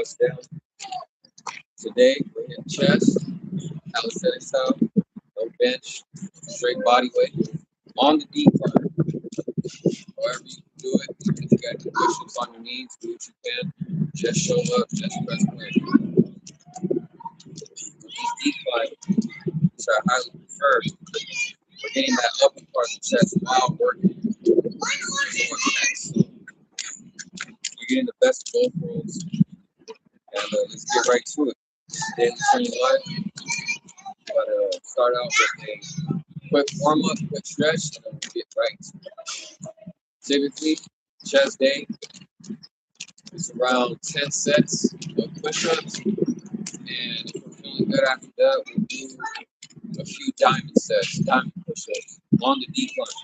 bust down. Today, we're hitting chest, calisthenics style, no bench, straight body weight, on the decline. However you can do it, even if you got any push-ups on your knees, do what you can. Just show up, just press play. With these declines, which I highly prefer, we're getting that upper part of the chest while working. So you're getting the best of both worlds. And let's get right to it. Daily training life. But start out with a quick warm-up, quick stretch, and then we'll get right to it. Typically, chest day is around 10 sets of push-ups. And if we're feeling good after that, we'll do a few diamond sets, diamond push-ups on the decline.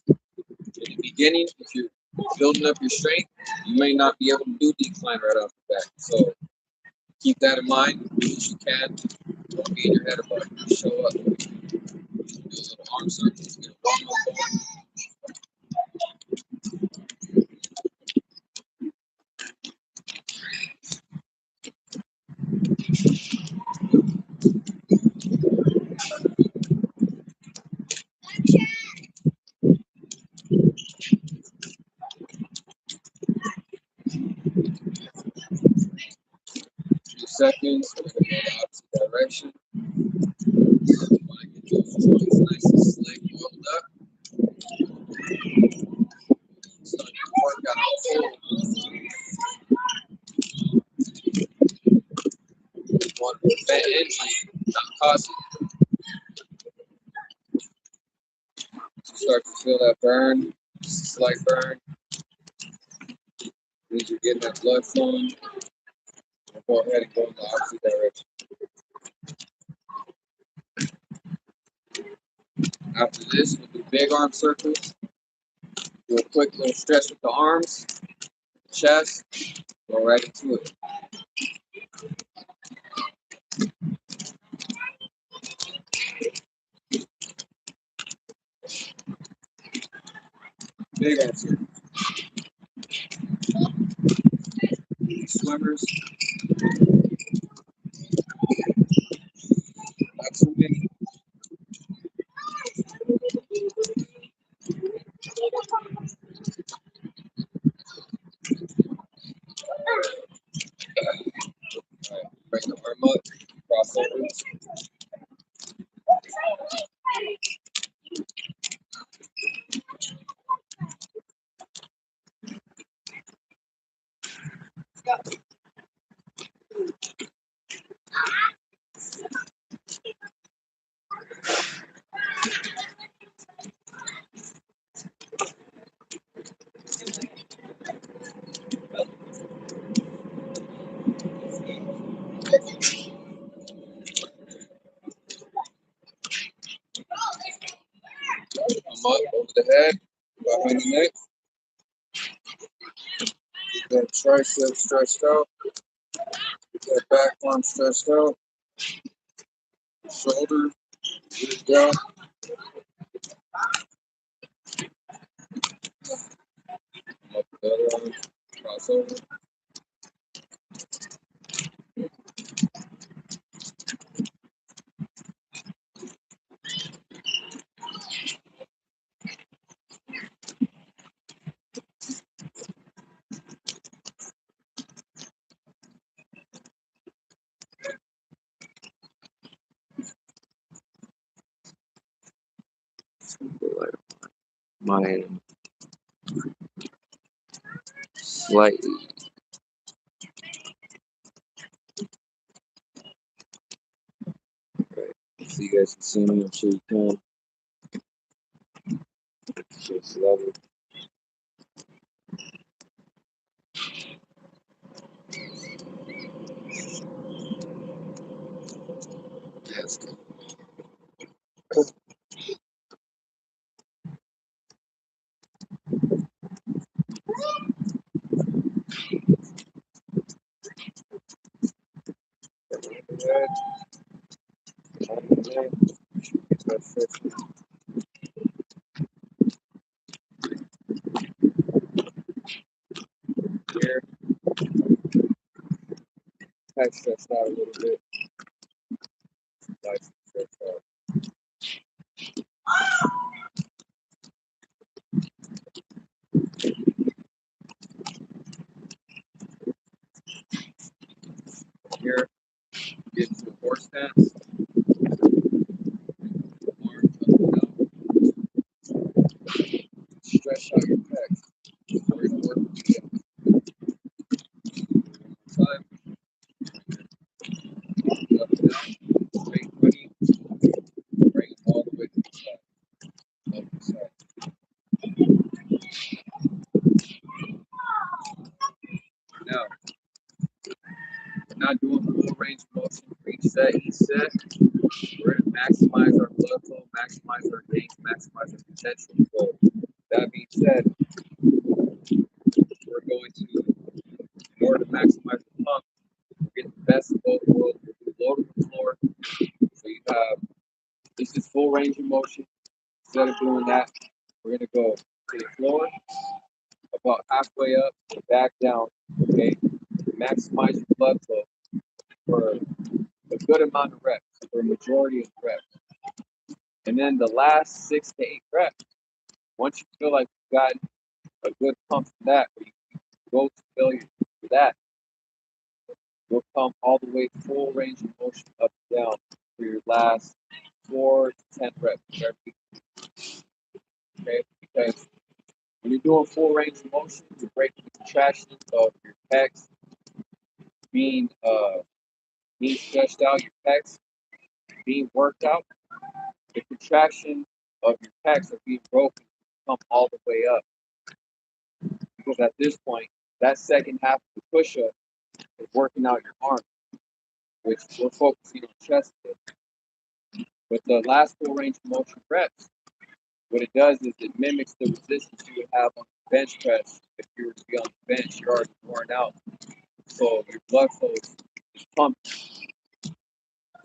In the beginning, if you're building up your strength, you may not be able to do decline right off the bat. So keep that in mind. Do what you can. Don't be in your head about it. Show up. Do a little arm circles. Get a warm-up going. Few seconds. We're going to go the opposite direction. You want to get those joints nice and slick, rolled up. Start your workout on full. You want to prevent injury, not cause it. Start to feel that burn, just a slight burn. Means you're getting that blood flowing. Go ahead and go in the opposite direction. After this, we'll do big arm circles. Do a quick little stretch with the arms, chest, go right into it. Big arm circles. Swimmers. Not too many. Alright, bring the arm up, crossovers. Come up over the head, behind the neck. Get that tricep stretched out. Get that back arm stretched out. Shoulder, get it down. Up the other arm, cross over. Mine slightly. Right. So you guys can see me, I'm sure you can. Just level. That's good. Head, on the neck, that's it. Here. pecs stretched out a little bit. Nice and stretched out. Here, get into a horse stance. Arms up and down. Stretch out your pecs. We're going to work with you. One more time. Up and down. Straight 20. Bring it all the way to the side. Up the side. Now, we're not doing full range of motion for each set. We're going to maximize our blood flow, maximize our gains, maximize our potential. So, that being said, we're going to, in order to maximize the pump, get the best of both worlds. We'll do low to the floor. So you have, this is full range of motion. Instead of doing that, we're going to go to the floor, about halfway up, and back down. Okay? Maximize your blood flow for a good amount of reps, for a majority of reps. And then the last 6 to 8 reps, once you feel like you've got a good pump from that, or you go to failure for that, you'll come all the way full range of motion up and down for your last 4 to 10 reps. Okay? Because when you're doing full range of motion, you're breaking the contractions of your pecs being stretched out, your pecs being worked out. The contraction of your pecs are being broken, come all the way up. Because at this point, that second half of the push-up is working out your arms, which we're focusing on chest with. With the last full range of motion reps, what it does is it mimics the resistance you would have on the bench press. If you were to be on the bench, you're already worn out. So your blood flow is pumped.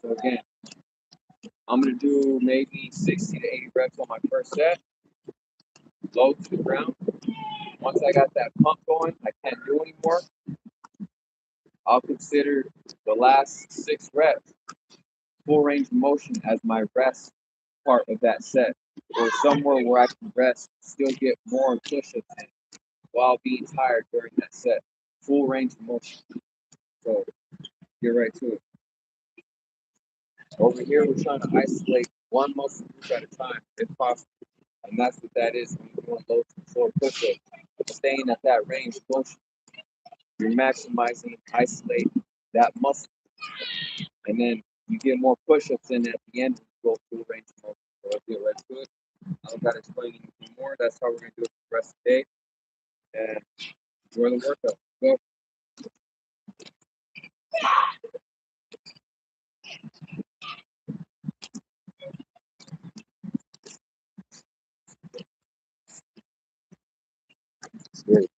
So again, I'm going to do maybe 60 to 80 reps on my first set, low to the ground. Once I got that pump going, I can't do anymore. I'll consider the last 6 reps full range of motion as my rest part of that set, or somewhere where I can rest, still get more push-ups in while being tired during that set. Full range of motion. So get right to it. Over here, we're trying to isolate one muscle group at a time, if possible. And that's what that is when you're doing low to the floor push-ups. Staying at that range of motion, you're maximizing, isolate that muscle. And then you get more push-ups in at the end when you go through the range of motion. So let's get right to it. I don't got to explain anything more. That's how we're going to do it for the rest of the day. And enjoy the workout. Go. Great.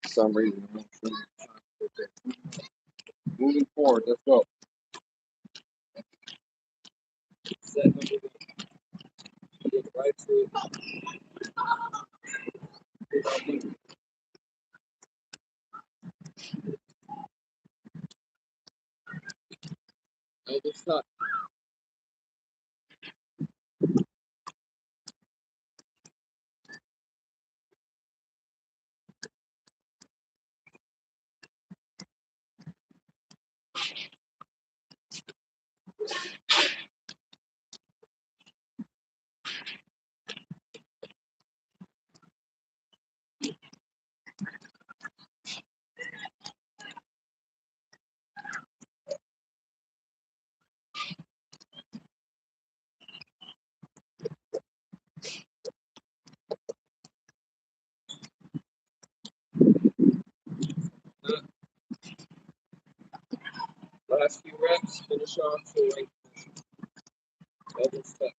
For some reason, I'm not sure. Moving forward, let's go. Set number 1. Get right to it. Elbow stop. Last few reps, finish off full range motion. Elbow step.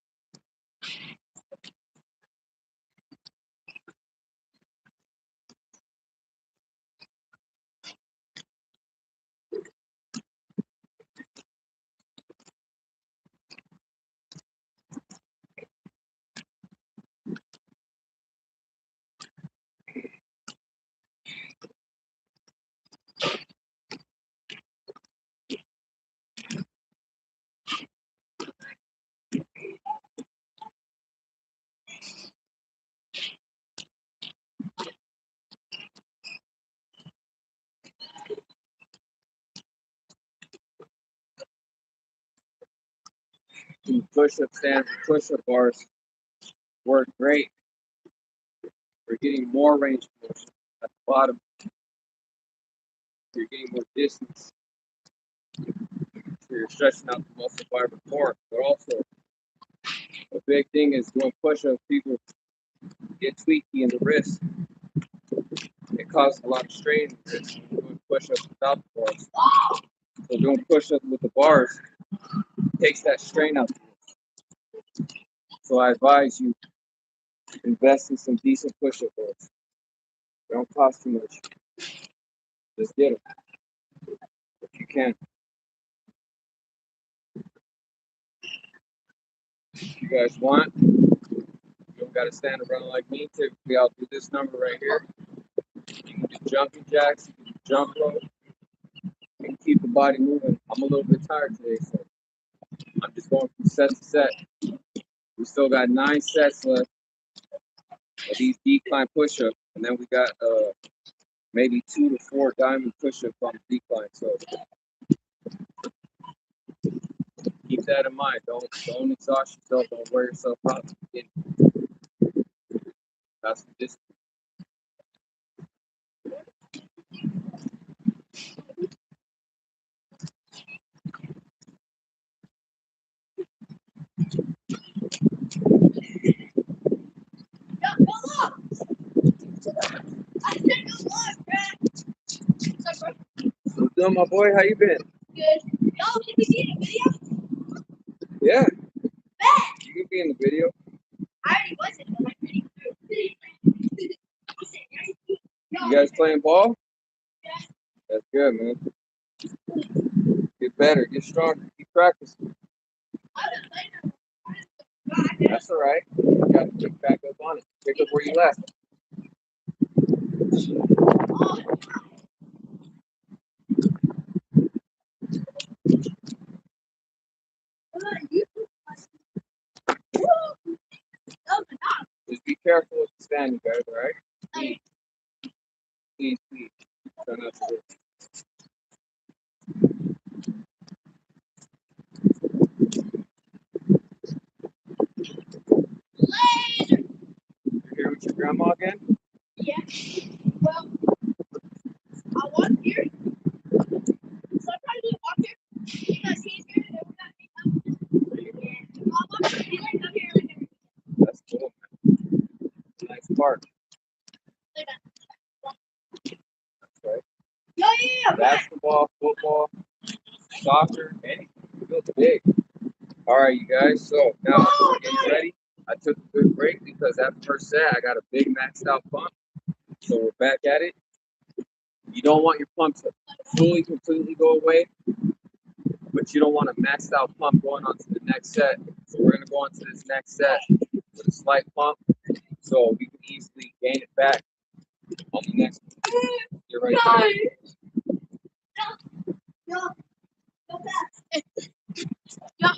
The push-up stands and push-up bars work great. We're getting more range of motion at the bottom. You're getting more distance. So you're stretching out the muscle fiber more. But also, a big thing is doing push-ups. People get tweaky in the wrist. It causes a lot of strain in the wrist when you're doing push-ups without the bars. So doing push-ups with the bars takes that strain out. So I advise you invest in some decent push-up bars. They don't cost too much. Just get them if you can. If you guys want, you don't got to stand around like me. Typically, I'll do this number right here. You can do jumping jacks, you can do jump rope, and keep the body moving. I'm a little bit tired today, so I'm just going from set to set. We still got 9 sets left of these decline push-ups, and then we got maybe 2 to 4 diamond push-ups on the decline. So keep that in mind. Don't exhaust yourself. Don't wear yourself out. That's the distance. What's up, my boy? How you been? Good. Yo, can we see the video? Yeah. Bet. You can be in the video. I already was in the video. You guys playing ball? Yeah. That's good, man. Get better. Get stronger. Keep practicing. That's all right. You got to pick back up on it. Pick up where you left. Just be careful with the stand, you guys, all right? Please. Try not to hurt. You're here with your grandma again? Yeah. Well, I walk here. Sometimes we walk here because he's here and we're not being up. And I'll walk here. He like up here like every That's cool, man. Nice park. day. That's right. Yeah. Basketball, football, soccer, anything. Feels big. All right, you guys. So now we're getting ready. I took a good break because that first set I got a big maxed out pump. So we're back at it. You don't want your pump to fully, completely go away, but you don't want a maxed out pump going on to the next set. So we're gonna go on to this next set with a slight pump, so we can easily gain it back on the next one. You're right there. No. Go back. Yeah.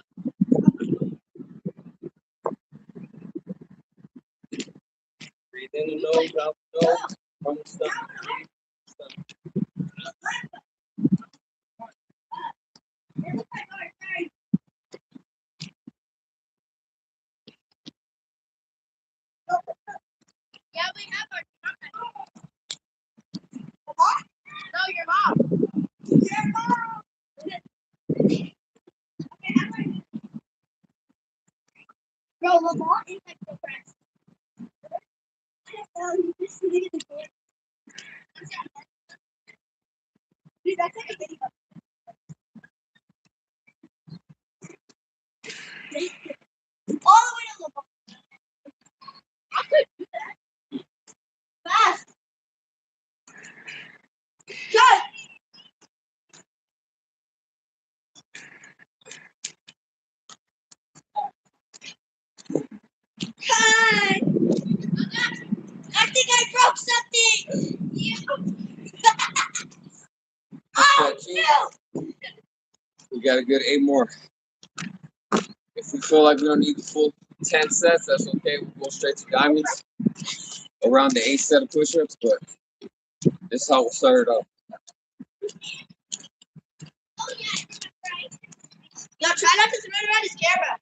Breathe in the nose, out the nose, from the stomach. Breathe. Yeah, we have our no, your mom. Your mom. Okay, bro, Lamont is like the best. You just sitting in the door. Dude, that's like a video. All the way to Lamont. I could do that. Fast. Cut. Cut. I think I broke something. Yeah. Oh, no. We got a good 8 more. If we feel like we don't need the full 10 sets, that's okay. We'll go straight to diamonds around the 8th set of push-ups, but this is how we'll start it off. Oh, yeah. Yo, try not to throw it around his camera.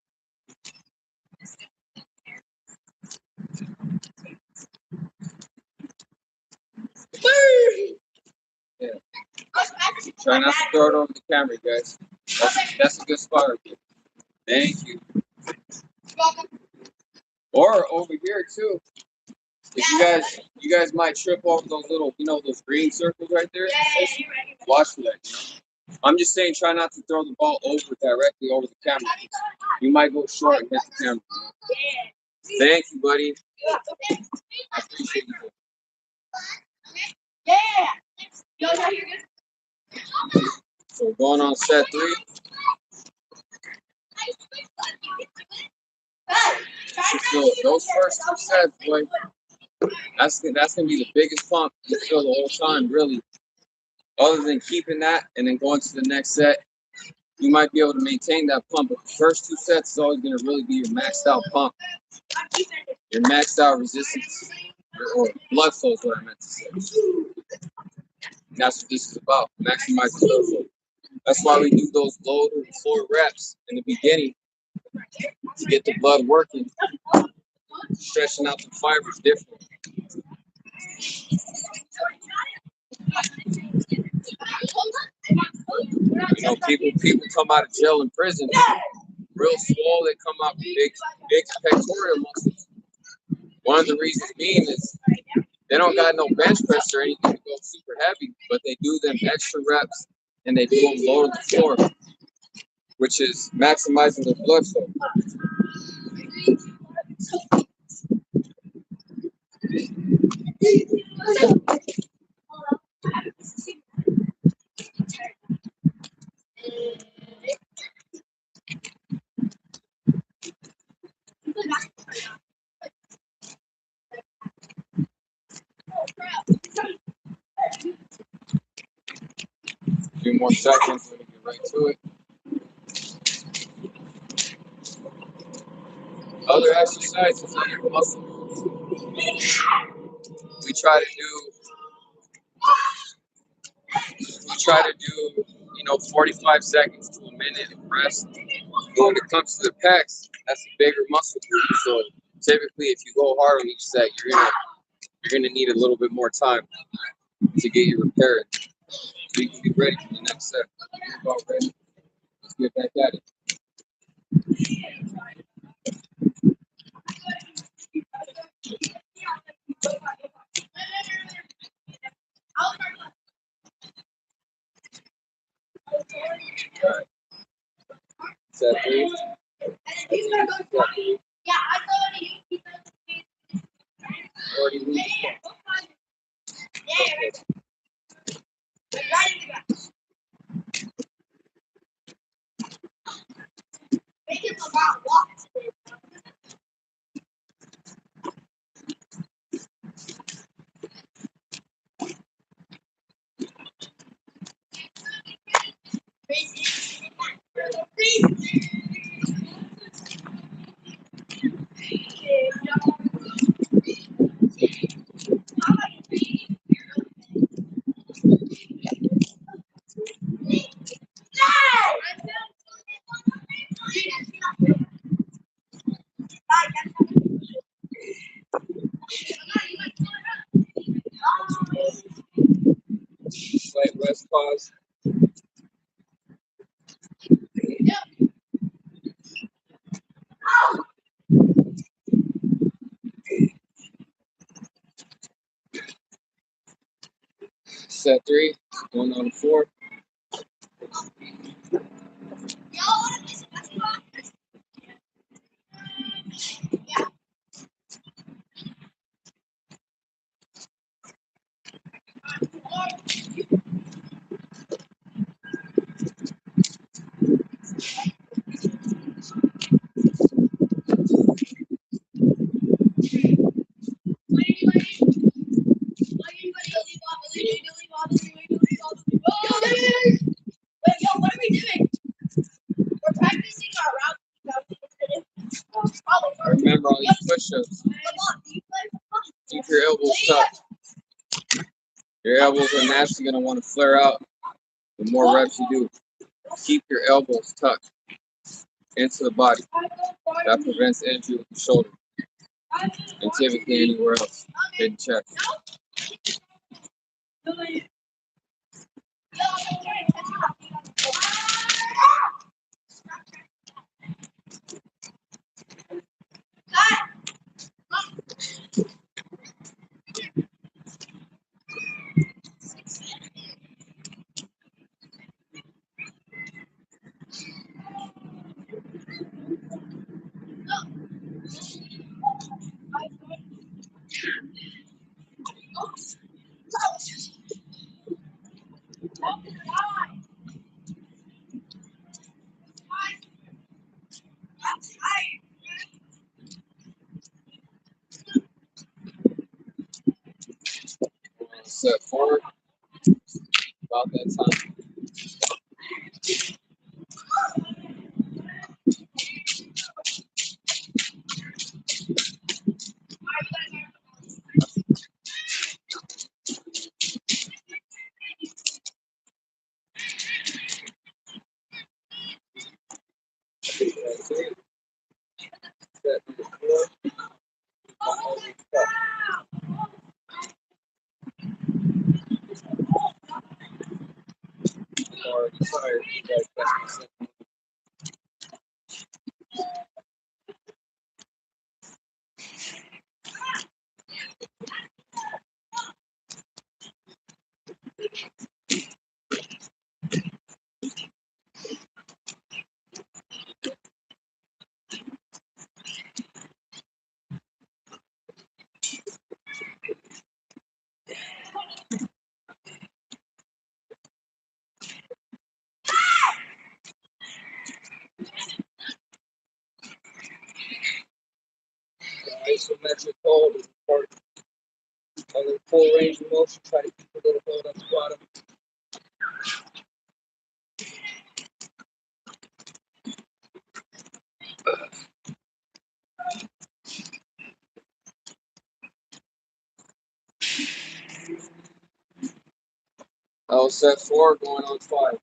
Yeah. Try not to throw it over the camera, guys. That's a good spot right there. Thank you. Or over here too. If you guys might trip over those little, those green circles right there. Watch for that. I'm just saying, try not to throw the ball directly over the camera. You might go short and hit the camera. Thank you, buddy. I appreciate you. So we're going on set 3. So those first 2 sets, boy, that's gonna be the biggest pump you feel the whole time, really. Other than keeping that and then going to the next set, you might be able to maintain that pump. But the first 2 sets is always gonna really be your maxed out pump, your maxed out resistance, or blood flow is what I meant to say. And that's what this is about, maximizing blood flow. That's why we do those low to the floor reps in the beginning to get the blood working, stretching out the fibers different. People come out of jail and prison real swole. They come out with big pectoral muscles. One of the reasons being is they don't got no bench press or anything to go super heavy, but they do them extra reps and they do them low to the floor, which is maximizing the blood flow. A few more seconds, we're gonna get right to it. Other exercises on your muscle groups. We try to do 45 seconds to a minute of rest. But when it comes to the pecs, that's a bigger muscle group. So typically, if you go hard on each set, you're gonna need a little bit more time to get you repaired. So you can be ready for the next set. You're about ready. Let's get back at it. All right. Set 3. Yeah, I thought you 40 weeks. Slight rest pause. Set 3, going on 4. What are we doing? We're practicing our route. Remember on these push-ups, keep your elbows tucked. Your elbows are naturally going to want to flare out the more reps you do. Keep your elbows tucked into the body. That prevents injury with the shoulder and typically anywhere else in the chest. Set forward. About that time. That's it. Set number 4. Already tired. You guys got me set. Isometric hold is important. On the full range of motion, try to keep a little hold on the bottom. I was set 4, going on 5.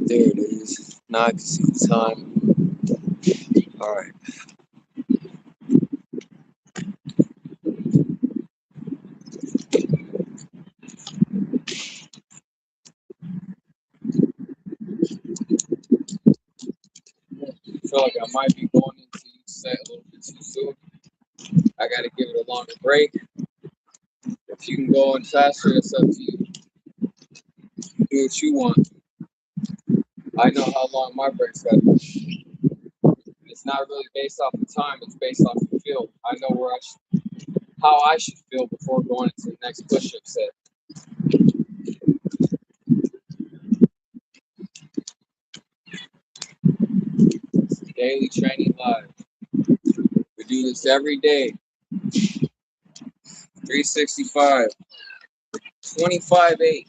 There it is. Now I can see the time. Alright. I feel like I might be going into each set a little bit too soon. I gotta give it a longer break. If you can go in faster, it's up to you. Do what you want. I know how long my breaks gotta be. It's not really based off the time, it's based off the feel. I know how I should feel before going into the next push-up set. It's Daily Training Live. We do this every day. 365. 25-8.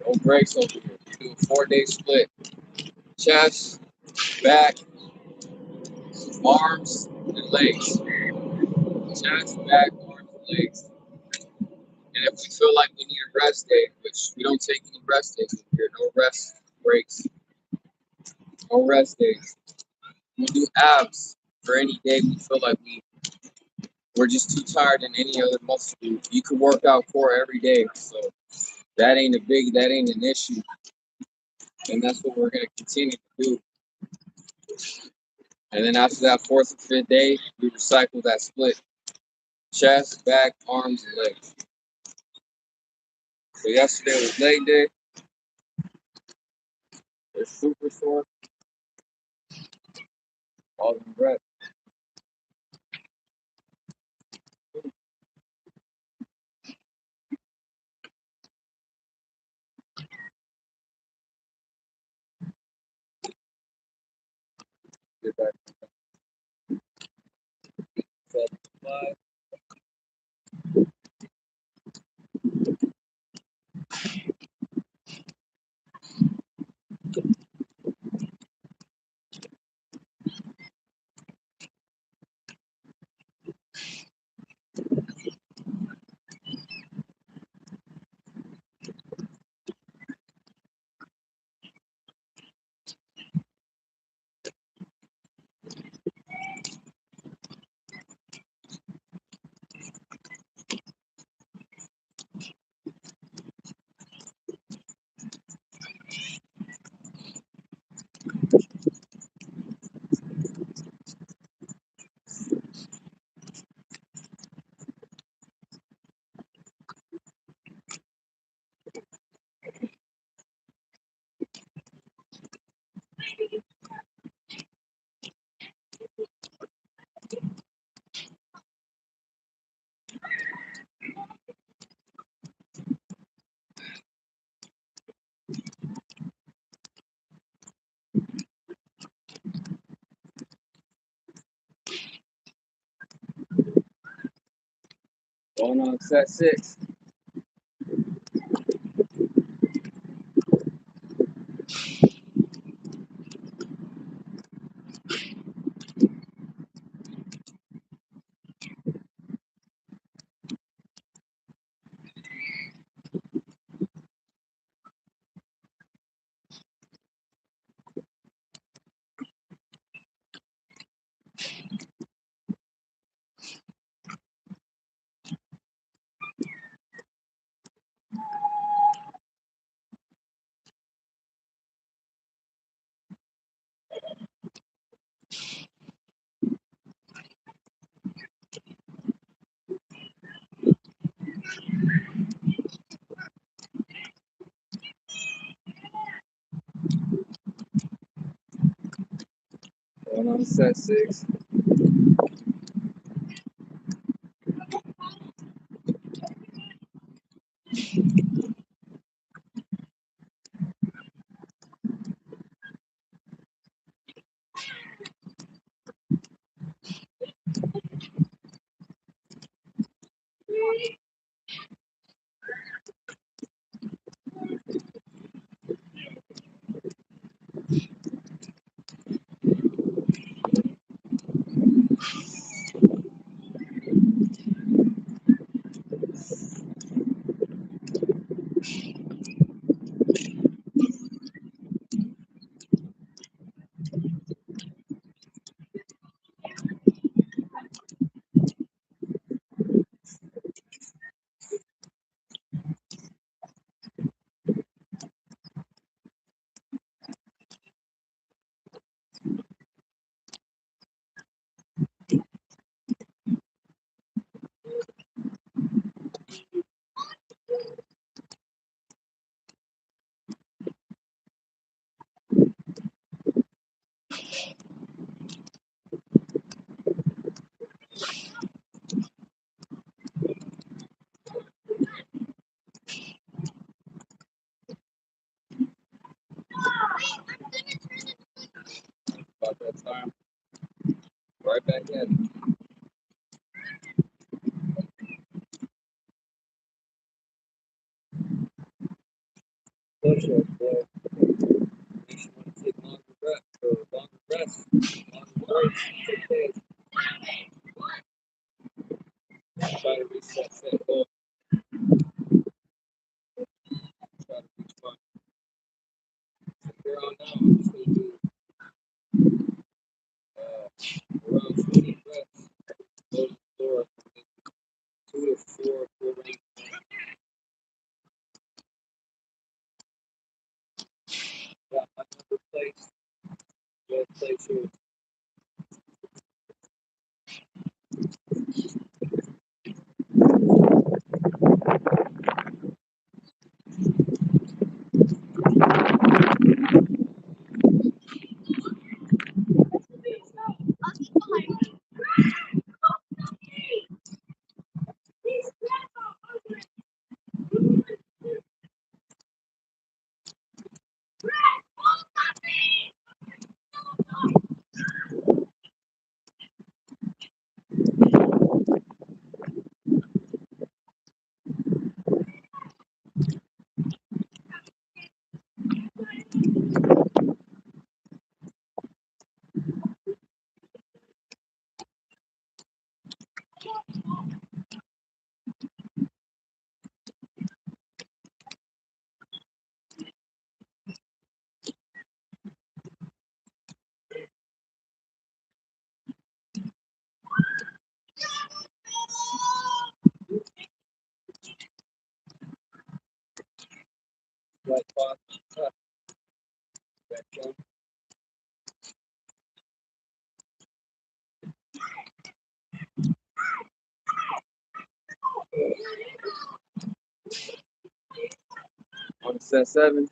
No breaks over here. We do a 4-day split. Chest, back, arms, and legs. Chest, back, arms, and legs. And if we feel like we need a rest day, which we don't take any rest days over here, no rest breaks, no rest days. We do abs for any day we feel like we're just too tired in any other muscle group. You can work out core every day, so that ain't an issue. And that's what we're gonna continue to do. And then after that 4th and 5th day, we recycle that split. Chest, back, arms, and legs. So yesterday was leg day. They're super sore. All them reps. Get back. 5. Going on set 6. Going on set 6. About that time. Right back at it. Push-ups, boy. Makes you want to take longer reps, longer rests, longer breaks. Okay. Try to reach that set goal. Try to reach one. From here on out, I'm just going to do around 20 reps. Go to the floor. 2 to 4 range. Got my number placed. Go ahead and place yours. like pause. Back down. On set 7.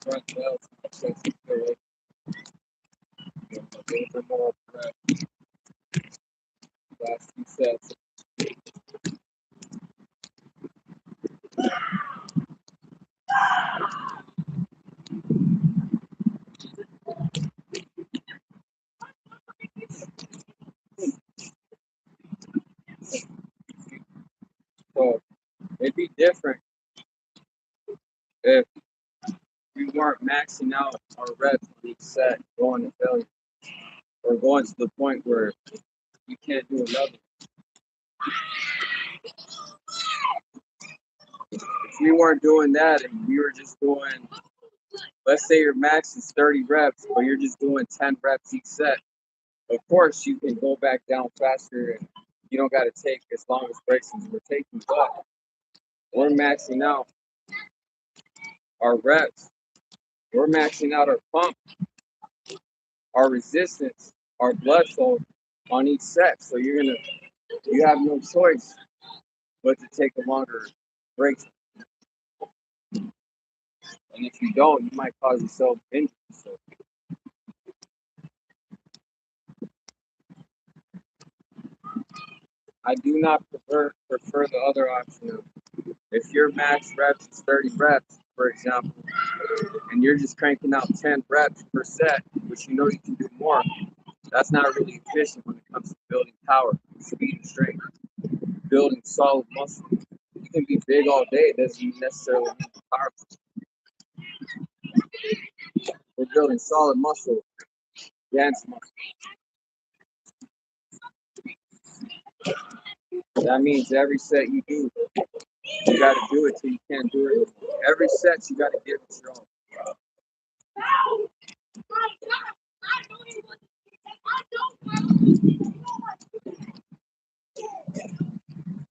Front belt. Sets it correct. A little bit more prep. Last 2 sets. So it'd be different if we weren't maxing out our reps on each set, going to failure, or going to the point where you can't do another. If we weren't doing that and we were just doing, let's say your max is 30 reps, but you're just doing 10 reps each set, of course you can go back down faster and you don't got to take as long as breaks as we're taking, but we're maxing out our reps, we're maxing out our pump, our resistance, our blood flow on each set. So you have no choice but to take a longer break. And if you don't, you might cause yourself injury. So I do not prefer the other option. If your max reps is 30 reps, for example, and you're just cranking out 10 reps per set, which you know you can do more, that's not really efficient when it comes to building power, speed, and strength, building solid muscle. You can be big all day, doesn't necessarily mean powerful. We're building solid muscle, dense muscle. That means every set you do, you got to do it till you can't do it. Every set you got to give it your own.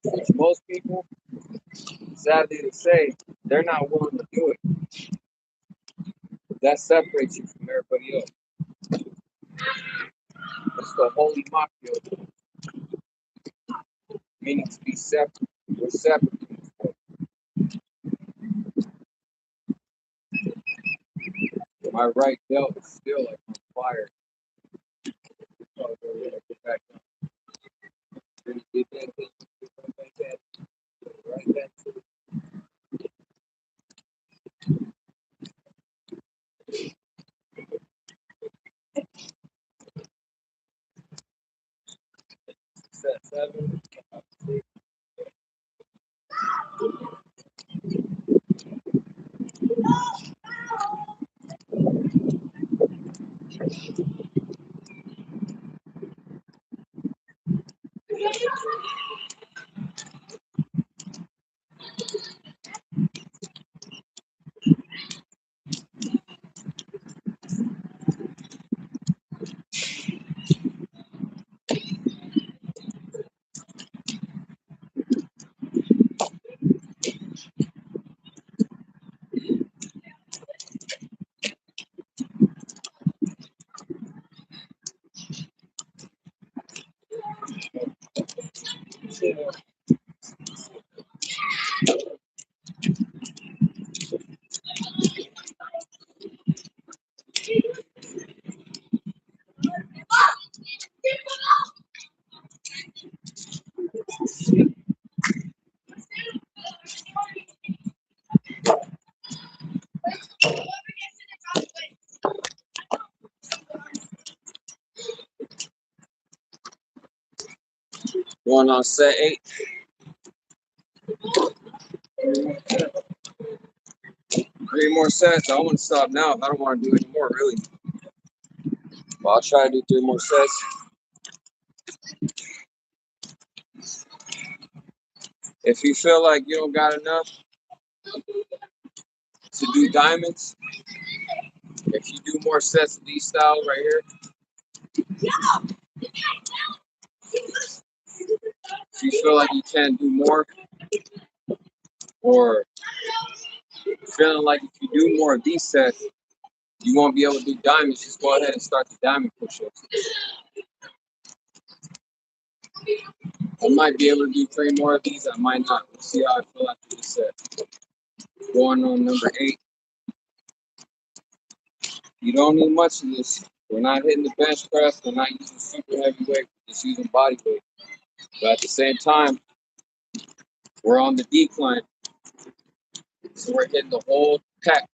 Which most people, sadly to say, they're not willing to do it. That separates you from everybody else. It's the holy mafia, meaning to be separate. We're separate. My right belt is still like on fire. So get back down. Get that thing, like that. Right back to it. Set 7. 2 more. Going on set 8. 3 more sets. I want to stop now. I don't want to do any more, really. But I'll try to do 3 more sets. If you feel like you don't got enough to do diamonds, if you do more sets of these styles right here, if you feel like you can do more, or feeling like if you do more of these sets, you won't be able to do diamonds, just go ahead and start the diamond push-ups. I might be able to do 3 more of these, I might not. We'll see how I feel after this set. Going on number 8. You don't need much of this. We're not hitting the bench press, we're not using super heavy weight, we're just using body weight. But at the same time, we're on the decline. So we're hitting the whole pack.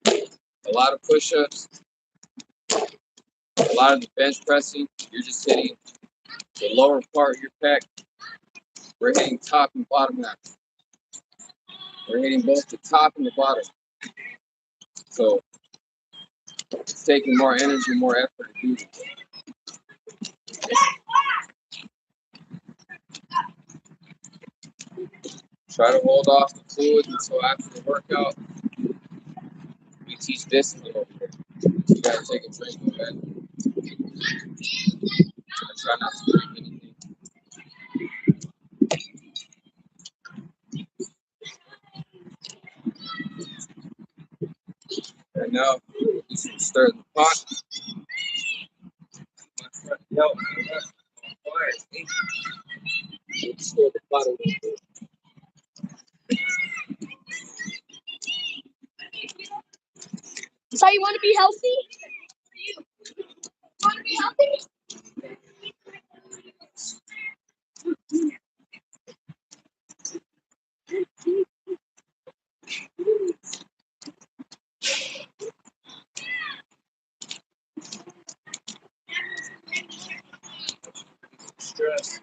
A lot of push-ups, a lot of the bench pressing, you're just hitting the lower part of your pec. We're hitting top and bottom half. We're hitting both the top and the bottom. So it's taking more energy, more effort to do this. Try to hold off the fluid until after the workout. We teach discipline over here. You gotta take a drink, okay? I try not to drink anything. And now, we should stir the pot. Help. Stir the pot a little bit. So you want to be healthy? Want to be healthy? Stress.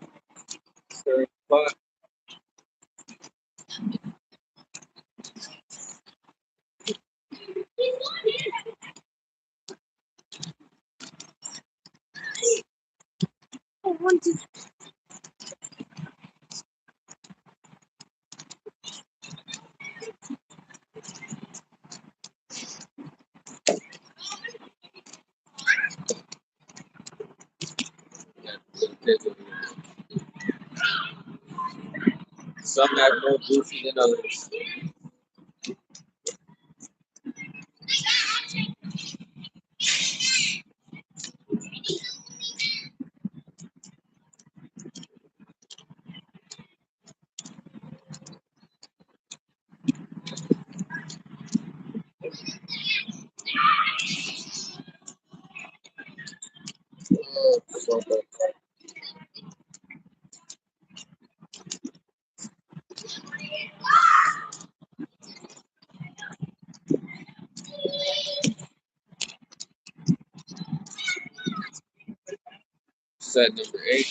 Stir the pot. Some have more goofy than others. So good. Set number 8.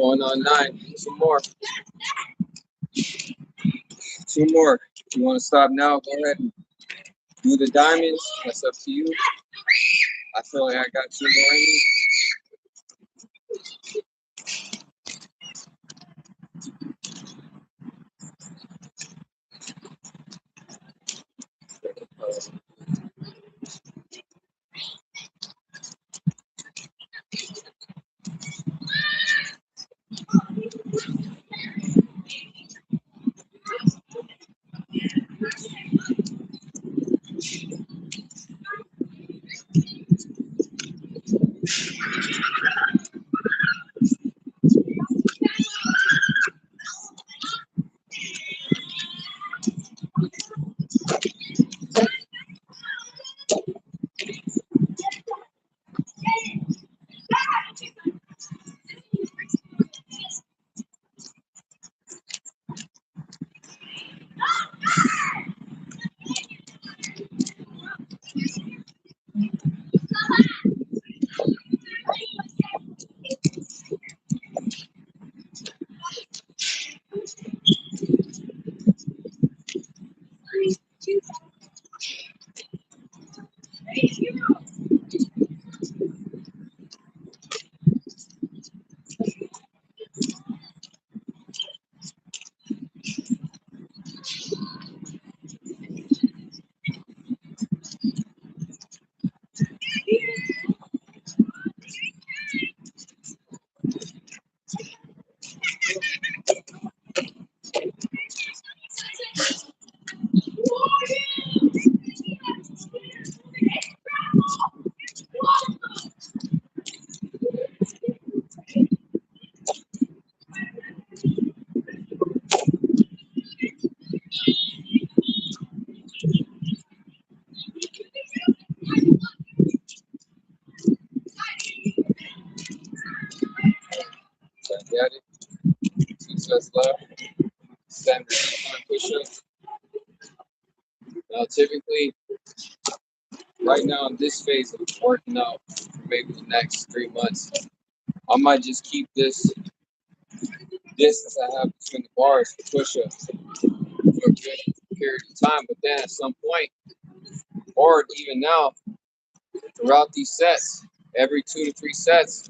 Going on 9. Some more. 2 more. If you want to stop now, go ahead and do the diamonds. That's up to you. I feel like I got 2 more in me. Got it. 2 sets left. Standard decline push-ups. Now, typically, right now in this phase of working out, for maybe the next 3 months, I might just keep this distance I have between the bars for push-ups for a good period of time. But then at some point, or even now, throughout these sets, every 2 to 3 sets,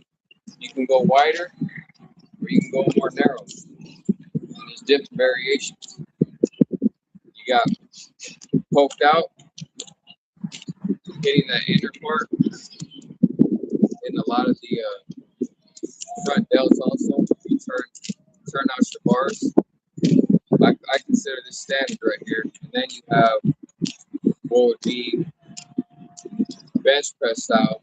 you can go wider or you can go more narrow. And there's different variations. You got poked out, hitting that inner part, and a lot of the front delts also. You turn out your bars. I consider this standard right here. And then you have what would be bench press style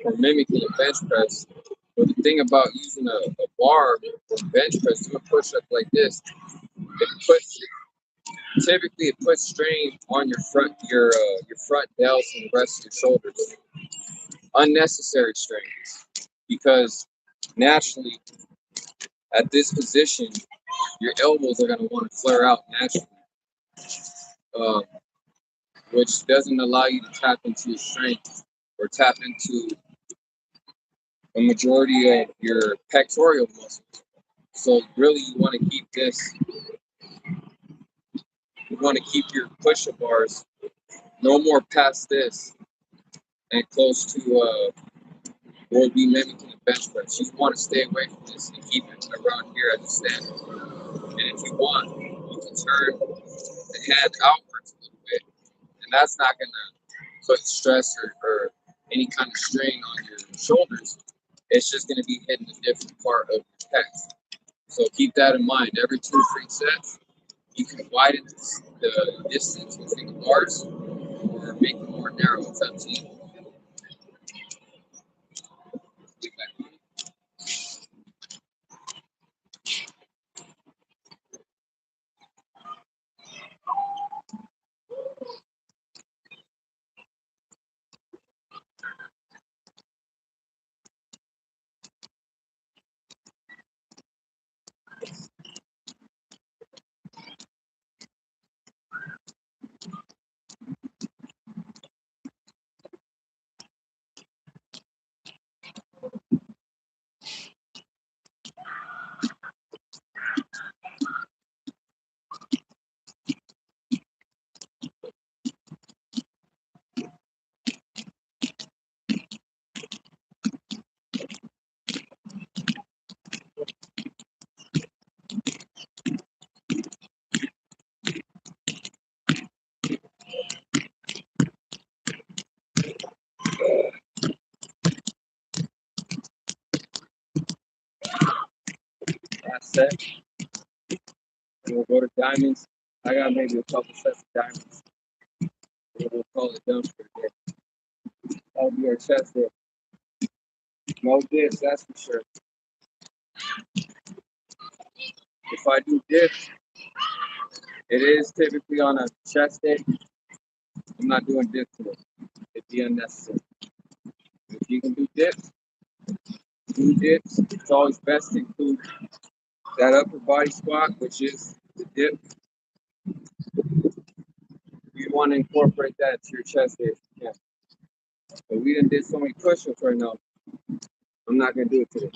or mimicking a bench press. But the thing about using a bar or bench press, doing push up like this, it puts typically it puts strain on your front delts and the rest of your shoulders. Unnecessary strain because naturally at this position your elbows are going to want to flare out naturally, which doesn't allow you to tap into your strength or tap into a majority of your pectoral muscles. So really you want to keep this, you want to keep your push-up bars no more past this and close to what would be mimicking a bench press. You want to stay away from this and keep it around here as a standard. And if you want, you can turn the hand outwards a little bit, and that's not going to put stress or any kind of strain on your shoulders. It's just going to be hitting a different part of your pecs. So keep that in mind. Every 2 or 3 sets, you can widen the distance between the bars or make it more narrow. It's up to you. set. And we'll go to diamonds. I got maybe a couple sets of diamonds. And we'll call it dumpster day. That'll be our chest day. No dips, that's for sure. If I do dips, it is typically on a chest day. I'm not doing dips today. It'd be unnecessary. If you can do dips, do dips. It's always best to include that upper body squat, which is the dip. You want to incorporate that to your chest day if you can. But we done did so many push-ups right now. I'm not gonna do it today.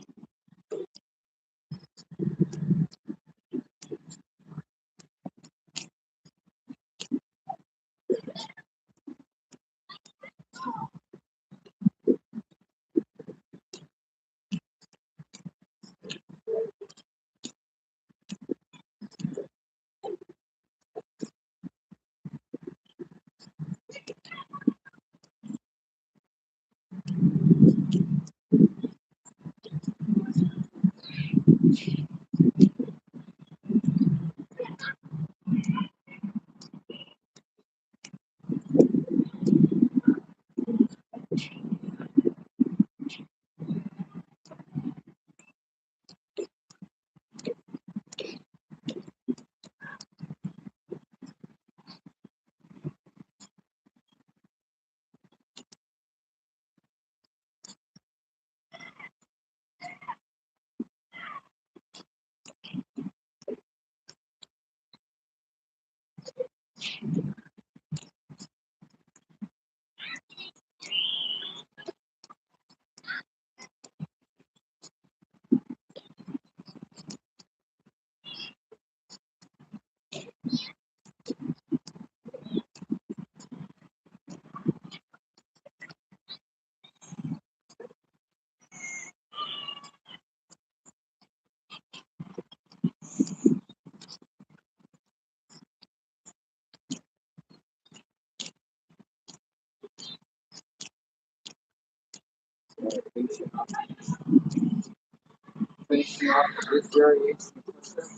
Finishing off with this variation of push-up.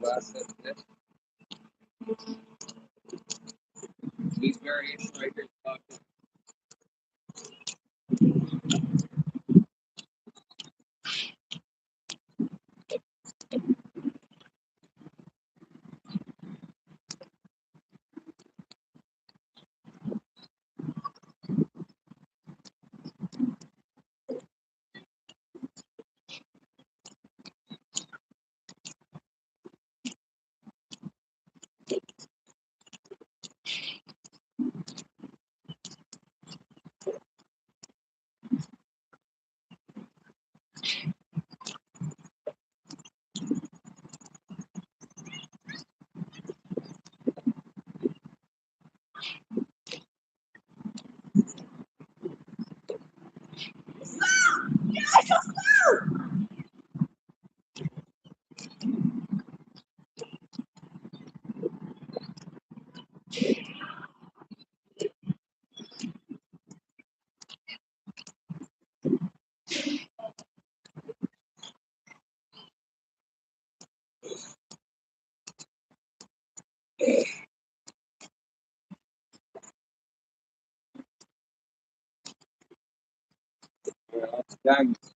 Last set of dips. These variations right here. Diamonds.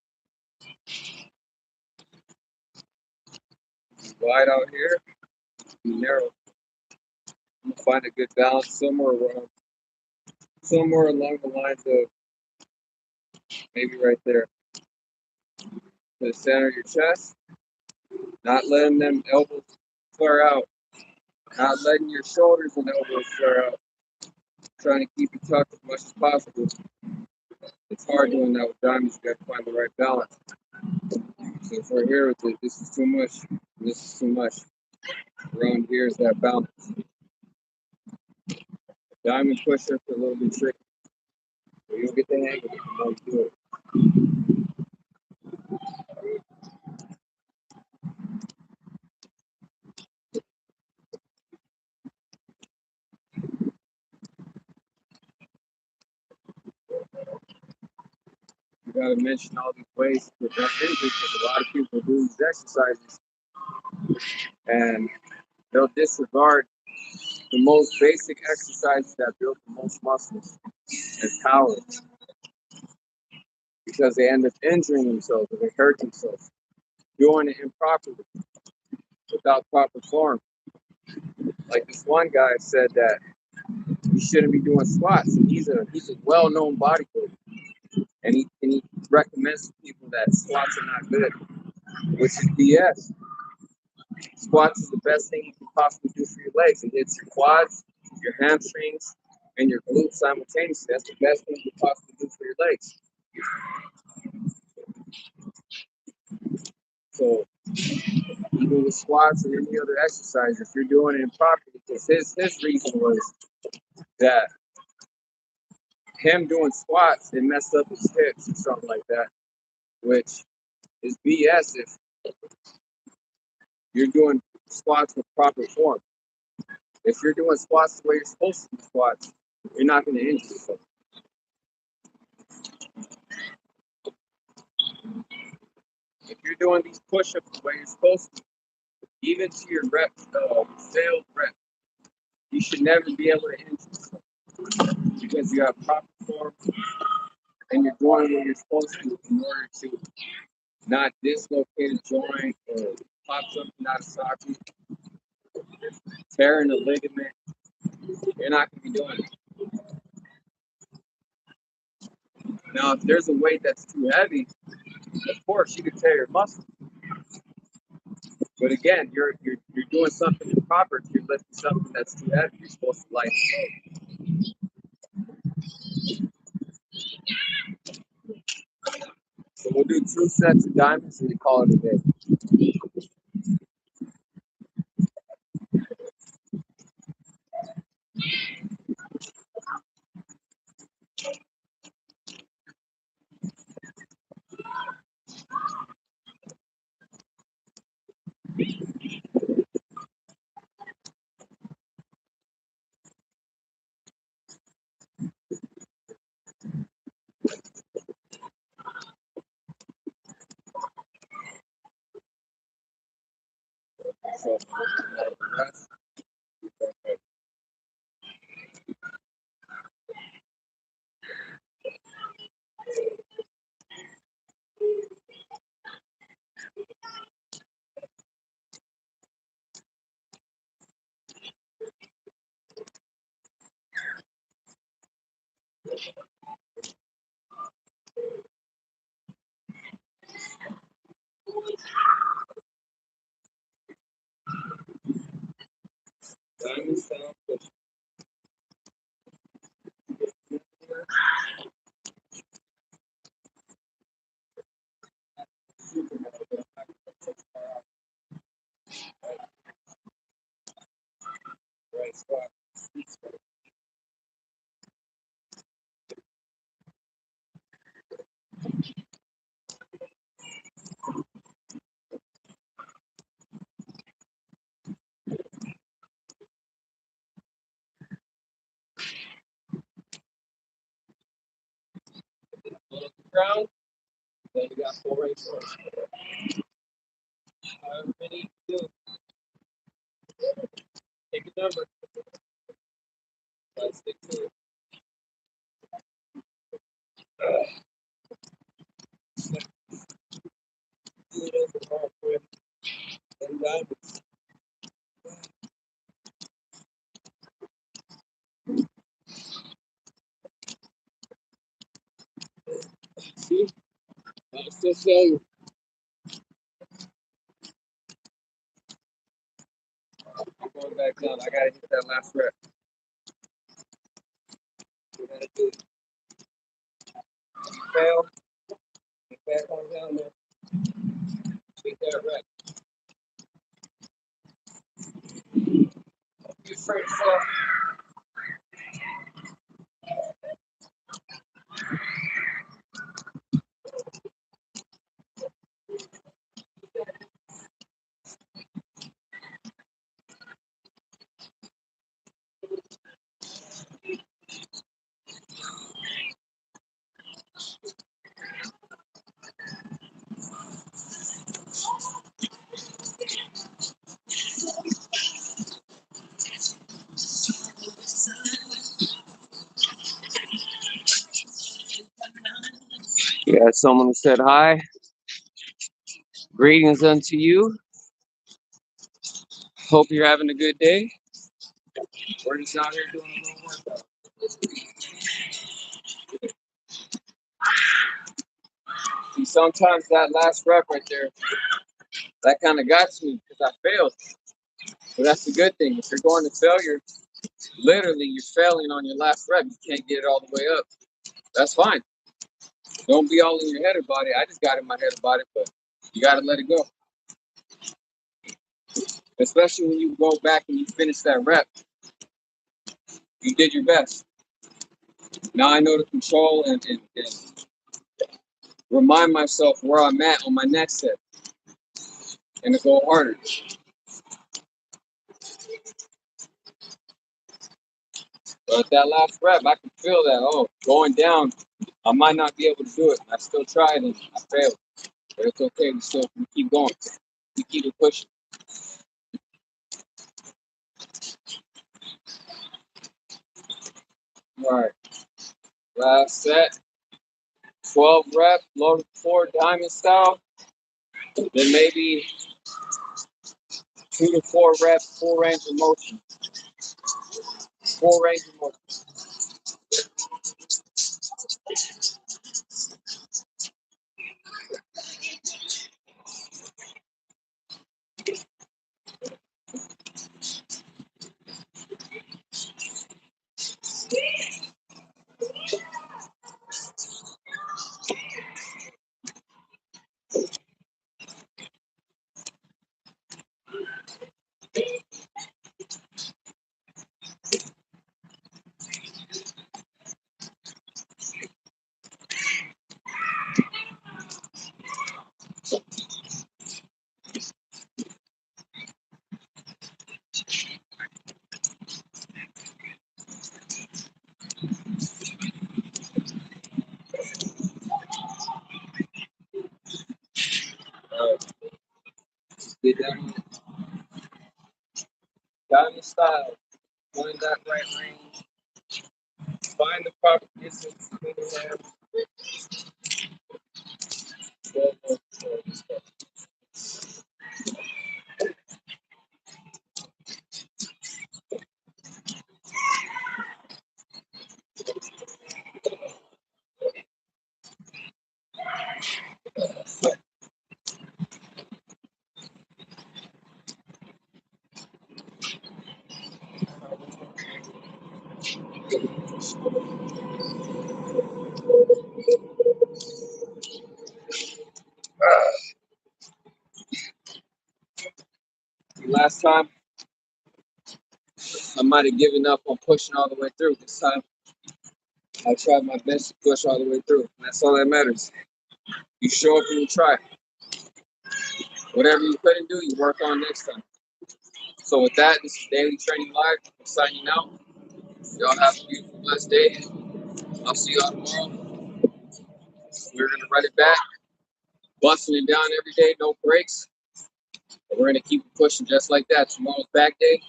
Wide out here, narrow. I'm gonna find a good balance somewhere along the lines of maybe right there. To the center of your chest, not letting them elbows flare out, not letting your shoulders and elbows flare out. Trying to keep it tucked as much as possible. It's hard doing that with diamonds. You got to find the right balance. So if we're here with it, this is too much. This is too much. Around here is that balance. Diamond push-ups are a little bit tricky. But you'll get the hang of it the more you do it. You got to mention all these ways to prevent injury because a lot of people do these exercises and they'll disregard the most basic exercises that build the most muscles and power because they end up injuring themselves or they hurt themselves doing it improperly without proper form. Like this one guy said that you shouldn't be doing squats, and he's a well-known bodybuilder, and he recommends to people that squats are not good, which is BS. Squats is the best thing you can possibly do for your legs. It hits your quads, your hamstrings, and your glutes simultaneously. That's the best thing you can possibly do for your legs. So even with squats and any other exercise, if you're doing it improperly, because his reason was that him doing squats, it messed up his hips or something like that, which is BS if you're doing squats with proper form. If you're doing squats the way you're supposed to do squats, you're not going to injure yourself. If you're doing these push-ups the way you're supposed to, even to your failed rep, you should never be able to injure yourself because you have proper form and you're doing what you're supposed to in order to not dislocate a joint or pop something out of socket, tearing a ligament. You're not going to be doing it. Now, if there's a weight that's too heavy, of course you could tear your muscle. But again, you're doing something improper if you're lifting something that's too heavy. You're supposed to lighten it. So we'll do 2 sets of diamonds and we call it a day. So rest. Diamonds down. Right squat. Look at the ground. Then you got 4 right squats. However many you do. Take a number. Let's stick to it. Do it over hard quick. And diamonds. See? I'll still show you. I'm going back down. I gotta hit that last rep. You gotta do it. If you fail, get back on down there. Take that rep. Don't be afraid to fall. We had someone who said hi. Greetings unto you. Hope you're having a good day. We're just out here doing a little workout. See, sometimes that last rep right there, that kind of got to me because I failed. But that's the good thing. If you're going to failure, literally you're failing on your last rep. You can't get it all the way up. That's fine. Don't be all in your head about it. I just got in my head about it, but you got to let it go. Especially when you go back and you finish that rep. You did your best. Now I know to control and remind myself where I'm at on my next set and to go harder. But that last rep, I can feel that, oh, going down, I might not be able to do it. I still tried and I failed. But it's okay, we keep going. We keep it pushing. All right, last set, 12 reps, loaded floor, diamond style. Then maybe 2 to 4 reps, full range of motion. Full range of motion. Get down. Diamond style. Find that right range. Find the proper distance between the hands. Last time, I might have given up on pushing all the way through. This time, I tried my best to push all the way through. That's all that matters. You show up and you try. Whatever you couldn't do, you work on next time. So with that, this is Daily Training Live. I'm signing out. Y'all have a beautiful, blessed day. I'll see y'all tomorrow. We're going to run it back. Busting it down every day, no breaks. But we're going to keep it pushing just like that. Tomorrow's back day.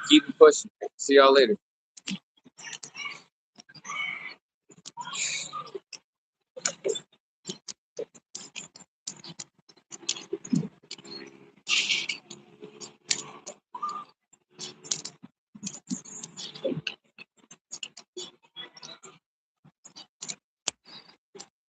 Keep it pushing. See y'all later.